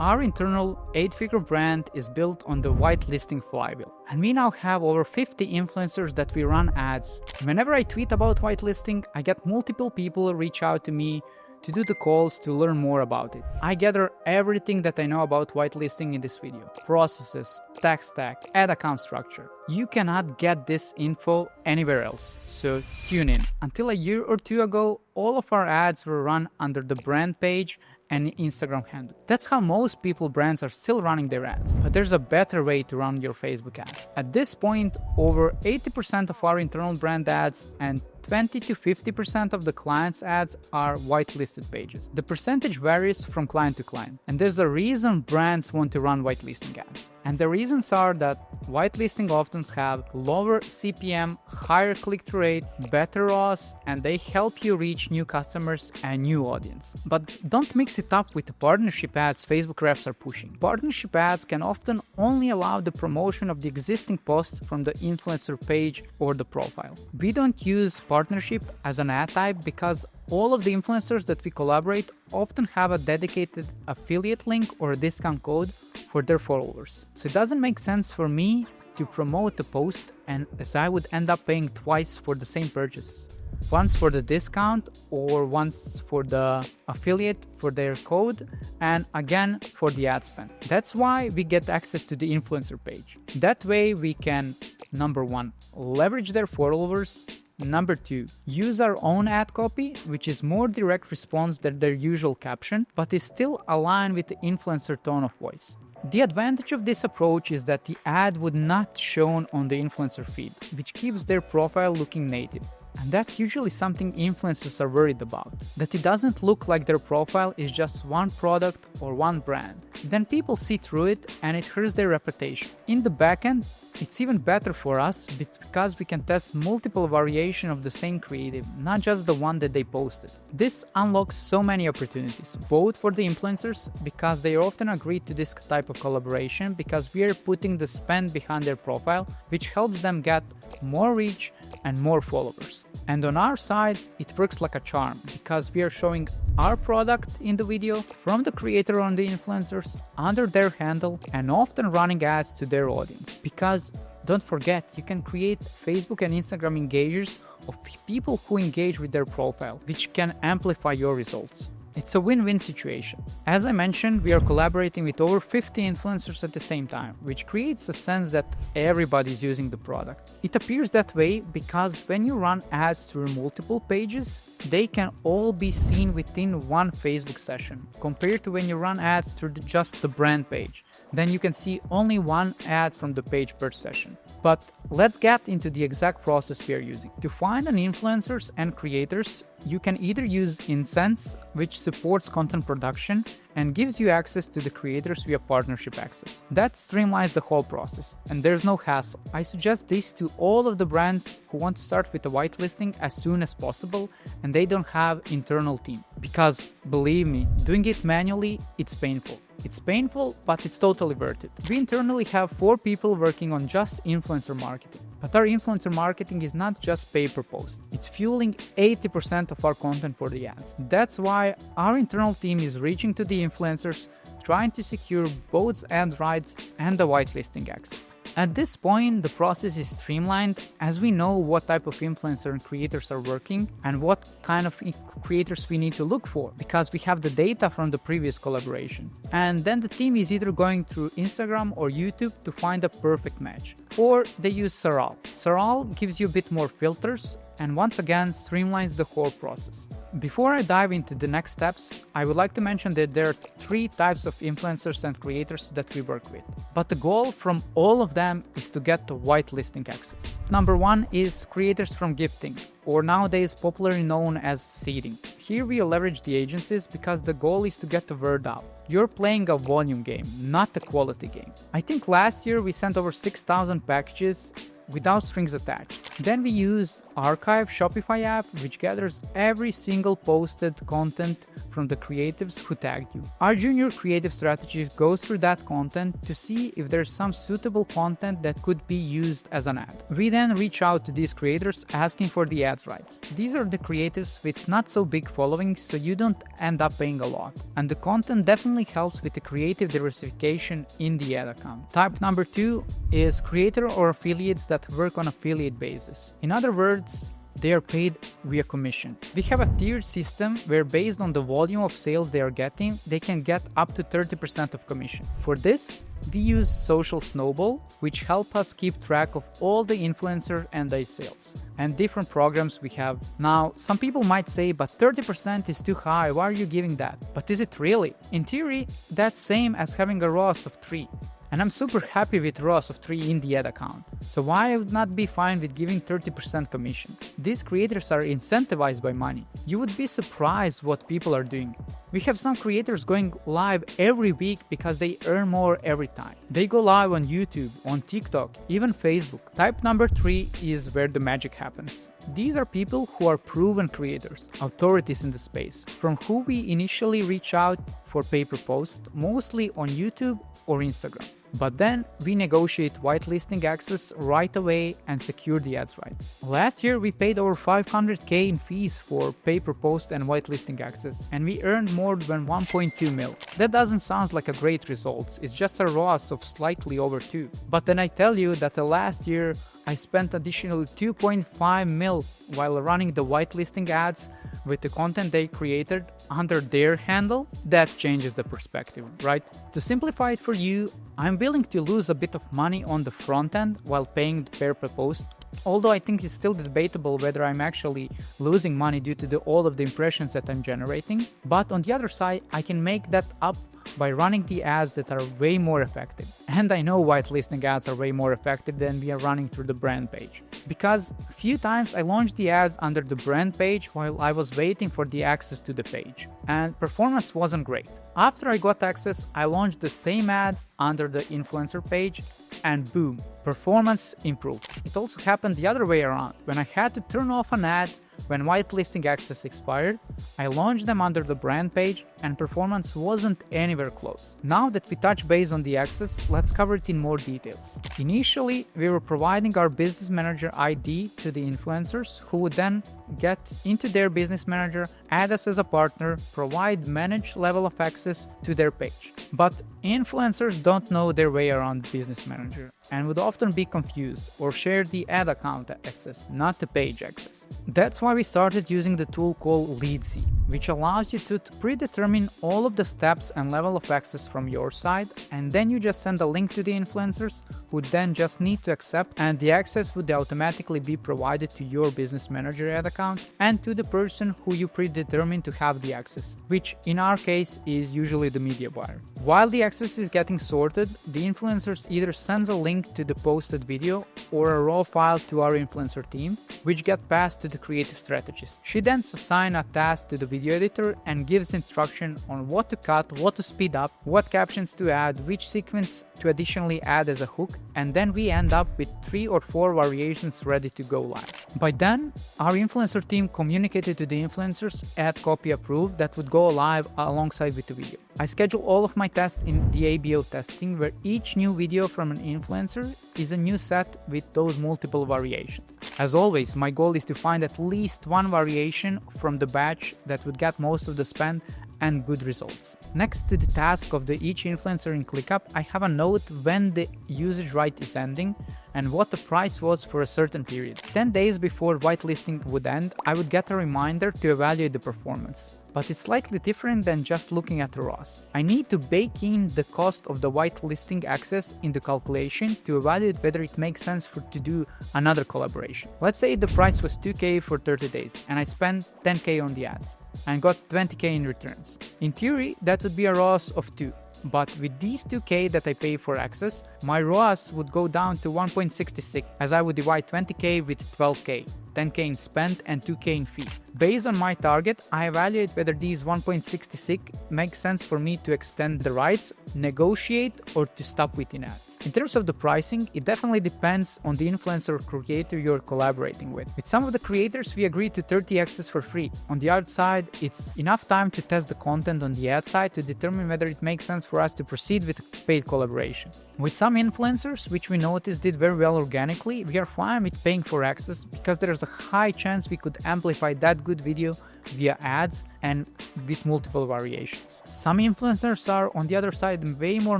Our internal 8-figure brand is built on the whitelisting flywheel, and we now have over 50 influencers that we run ads. Whenever I tweet about whitelisting, I get multiple people reach out to me to do the calls to learn more about it. I gather everything that I know about whitelisting in this video. Processes, tech stack, ad account structure. You cannot get this info anywhere else, so tune in. Until a year or two ago, all of our ads were run under the brand page and Instagram handle. That's how most brands are still running their ads. But there's a better way to run your Facebook ads. At this point, over 80% of our internal brand ads and 20 to 50% of the client's ads are whitelisted pages. The percentage varies from client to client, and there's a reason brands want to run whitelisting ads. And the reasons are that whitelisting often have lower CPM, higher click-through rate, better ROAS, and they help you reach new customers and new audience. But don't mix it up with the partnership ads Facebook reps are pushing. Partnership ads can often only allow the promotion of the existing post from the influencer page or the profile. We don't use partnership as an ad type because all of the influencers that we collaborate often have a dedicated affiliate link or a discount code for their followers. So it doesn't make sense for me to promote the post, and as I would end up paying twice for the same purchases. Once for the discount or once for the affiliate for their code, and again for the ad spend. That's why we get access to the influencer page. That way we can, number one, leverage their followers. Number two, use our own ad copy, which is more direct response than their usual caption, but is still aligned with the influencer tone of voice. The advantage of this approach is that the ad would not shown on the influencer feed, which keeps their profile looking native. And that's usually something influencers are worried about, that it doesn't look like their profile is just one product or one brand. Then people see through it and it hurts their reputation. In the backend, it's even better for us because we can test multiple variations of the same creative, not just the one that they posted. This unlocks so many opportunities, both for the influencers, because they often agree to this type of collaboration because we are putting the spend behind their profile, which helps them get more reach and more followers. And on our side, it works like a charm because we are showing our product in the video from the creator on the influencers under their handle and often running ads to their audience. Because don't forget, you can create Facebook and Instagram engagers of people who engage with their profile, which can amplify your results. It's a win-win situation. As I mentioned, we are collaborating with over 50 influencers at the same time, which creates a sense that everybody's using the product. It appears that way because when you run ads through multiple pages, they can all be seen within one Facebook session, compared to when you run ads through just the brand page. Then you can see only one ad from the page per session. But let's get into the exact process we are using. To find an influencers and creators, you can either use Insense, which supports content production and gives you access to the creators via partnership access. That streamlines the whole process, and there's no hassle. I suggest this to all of the brands who want to start with a whitelisting as soon as possible and they don't have internal team. Because believe me, doing it manually, it's painful. It's painful, but it's totally worth it. We internally have 4 people working on just influencer marketing. But our influencer marketing is not just pay-per-post. It's fueling 80% of our content for the ads. That's why our internal team is reaching to the influencers, trying to secure both ad rights and the whitelisting access. At this point, the process is streamlined as we know what type of influencer and creators are working and what kind of creators we need to look for because we have the data from the previous collaboration. And then the team is either going through Instagram or YouTube to find a perfect match. Or they use Saral. Saral gives you a bit more filters and once again streamlines the whole process. Before I dive into the next steps, I would like to mention that there are 3 types of influencers and creators that we work with. But the goal from all of them is to get the whitelisting access. Number 1 is creators from gifting, or nowadays popularly known as seeding. Here we leverage the agencies because the goal is to get the word out. You're playing a volume game, not a quality game. I think last year we sent over 6,000 packages without strings attached. Then we used Archive Shopify app, which gathers every single posted content from the creatives who tagged you. Our junior creative strategist goes through that content to see if there's some suitable content that could be used as an ad. We then reach out to these creators asking for the ad rights. These are the creatives with not so big followings, so you don't end up paying a lot. And the content definitely helps with the creative diversification in the ad account. Type number 2 is creator or affiliates that work on affiliate basis. In other words, they are paid via commission. We have a tiered system where based on the volume of sales they are getting, they can get up to 30% of commission. For this, we use Social Snowball, which help us keep track of all the influencer and their sales and different programs we have. Now, some people might say, but 30% is too high, why are you giving that? But is it really? In theory, that's same as having a ROAS of 3. And I'm super happy with ROAS of 3 in the ad account. So why I would not be fine with giving 30% commission? These creators are incentivized by money. You would be surprised what people are doing. We have some creators going live every week because they earn more every time. They go live on YouTube, on TikTok, even Facebook. Type number 3 is where the magic happens. These are people who are proven creators, authorities in the space, from who we initially reach out for pay-per-post, mostly on YouTube or Instagram. But then we negotiate whitelisting access right away and secure the ads rights. Last year we paid over $500K in fees for pay-per-post and whitelisting access, and we earned more than 1.2 mil. That doesn't sound like a great result, it's just a ROAS of slightly over 2. But then I tell you that last year I spent additional 2.5 mil while running the whitelisting ads with the content they created under their handle. That changes the perspective, right? To simplify it for you, I'm willing to lose a bit of money on the front end while paying the per post, although I think it's still debatable whether I'm actually losing money due to all of the impressions that I'm generating. But on the other side, I can make that up by running the ads that are way more effective. And I know whitelisting ads are way more effective than we are running through the brand page. Because a few times I launched the ads under the brand page while I was waiting for the access to the page, and performance wasn't great. After I got access, I launched the same ad under the influencer page, and boom, performance improved. It also happened the other way around. When I had to turn off an ad when whitelisting access expired, I launched them under the brand page and performance wasn't anywhere close. Now that we touch base on the access, let's cover it in more details. Initially, we were providing our business manager ID to the influencers, who would then get into their business manager, add us as a partner, provide managed level of access to their page. But influencers don't know their way around business manager and would often be confused or share the ad account access, not the page access. That's why we started using the tool called Leadsy, which allows you to predetermine all of the steps and level of access from your side, and then you just send a link to the influencers who then just need to accept, and the access would automatically be provided to your business manager ad account and to the person who you predetermine to have the access, which in our case is usually the media buyer. While the access is getting sorted, the influencers either sends a link to the posted video or a raw file to our influencer team, which get passed to the creative strategist. She then assigns a task to the video editor and gives instruction on what to cut, what to speed up, what captions to add, which sequence to additionally add as a hook, and then we end up with 3 or 4 variations ready to go live. By then, our influencer team communicated to the influencers ad copy approved that would go live alongside with the video. I schedule all of my tests in the ABO testing, where each new video from an influencer is a new set with those multiple variations. As always, my goal is to find at least one variation from the batch that would get most of the spend and good results. Next to the task of each influencer in ClickUp, I have a note when the usage right is ending and what the price was for a certain period. 10 days before whitelisting would end, I would get a reminder to evaluate the performance. But it's slightly different than just looking at the ROAS. I need to bake in the cost of the whitelisting access in the calculation to evaluate whether it makes sense to do another collaboration. Let's say the price was 2K for 30 days and I spent 10K on the ads and got 20K in returns. In theory, that would be a ROAS of 2. But with these 2K that I pay for access, my ROAS would go down to 1.66, as I would divide 20K with 12K, 10K in spend and 2K in fee. Based on my target, I evaluate whether these 1.66 make sense for me to extend the rights, negotiate, or to stop with in-ad. In terms of the pricing, it definitely depends on the influencer or creator you're collaborating with. With some of the creators, we agreed to 30 access for free. On the other side, it's enough time to test the content on the ad side to determine whether it makes sense for us to proceed with a paid collaboration. With some influencers, which we noticed did very well organically, we are fine with paying for access because there's a high chance we could amplify that good video via ads and with multiple variations. Some influencers are, on the other side, way more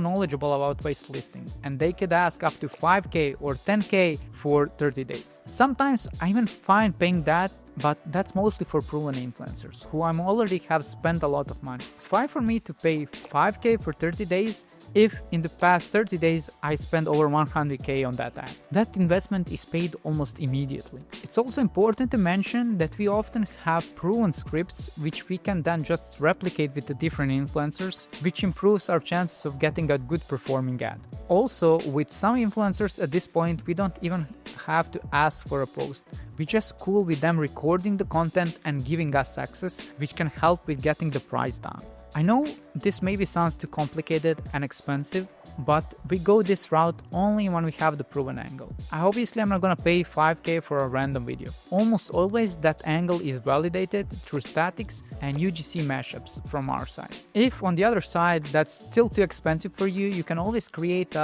knowledgeable about whitelisting, and they could ask up to 5K or 10K for 30 days. Sometimes I even find paying that, but that's mostly for proven influencers who I already have spent a lot of money. It's fine for me to pay 5K for 30 days if in the past 30 days I spend over 100K on that ad. That investment is paid almost immediately. It's also important to mention that we often have proven scripts which we can then just replicate with the different influencers, which improves our chances of getting a good performing ad. Also, with some influencers at this point, we don't even have to ask for a post. We just cool with them recording the content and giving us access, which can help with getting the price down. I know this maybe sounds too complicated and expensive, but we go this route only when we have the proven angle. Obviously, I'm not gonna pay 5K for a random video. Almost always that angle is validated through statics and UGC mashups from our side. If on the other side that's still too expensive for you, you can always create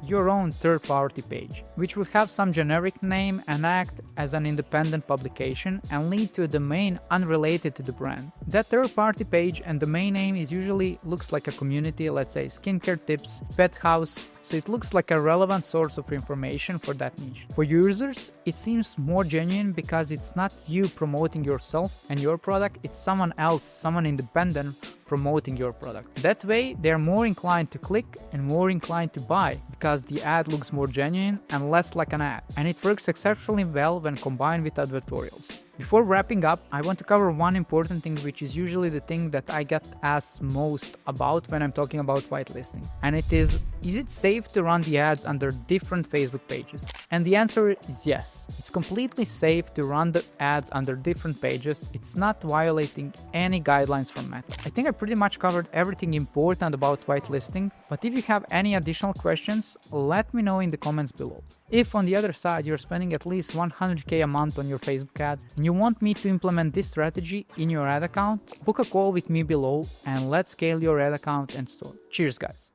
your own third-party page, which will have some generic name and act as an independent publication and lead to a domain unrelated to the brand. That third-party page and domain name is usually looks like a community, let's say skincare tips, pet house, so it looks like a relevant source of information for that niche. For users, it seems more genuine because it's not you promoting yourself and your product, it's someone else, someone independent promoting your product. That way, they're more inclined to click and more inclined to buy because the ad looks more genuine and less like an ad. And it works exceptionally well when combined with advertorials. Before wrapping up, I want to cover one important thing, which is usually the thing that I get asked most about when I'm talking about whitelisting. And it is it safe to run the ads under different Facebook pages? And the answer is yes. It's completely safe to run the ads under different pages. It's not violating any guidelines from Meta. I think I pretty much covered everything important about whitelisting, but if you have any additional questions, let me know in the comments below. If on the other side you're spending at least 100K a month on your Facebook ads and you want me to implement this strategy in your ad account, book a call with me below and let's scale your ad account and store. Cheers, guys.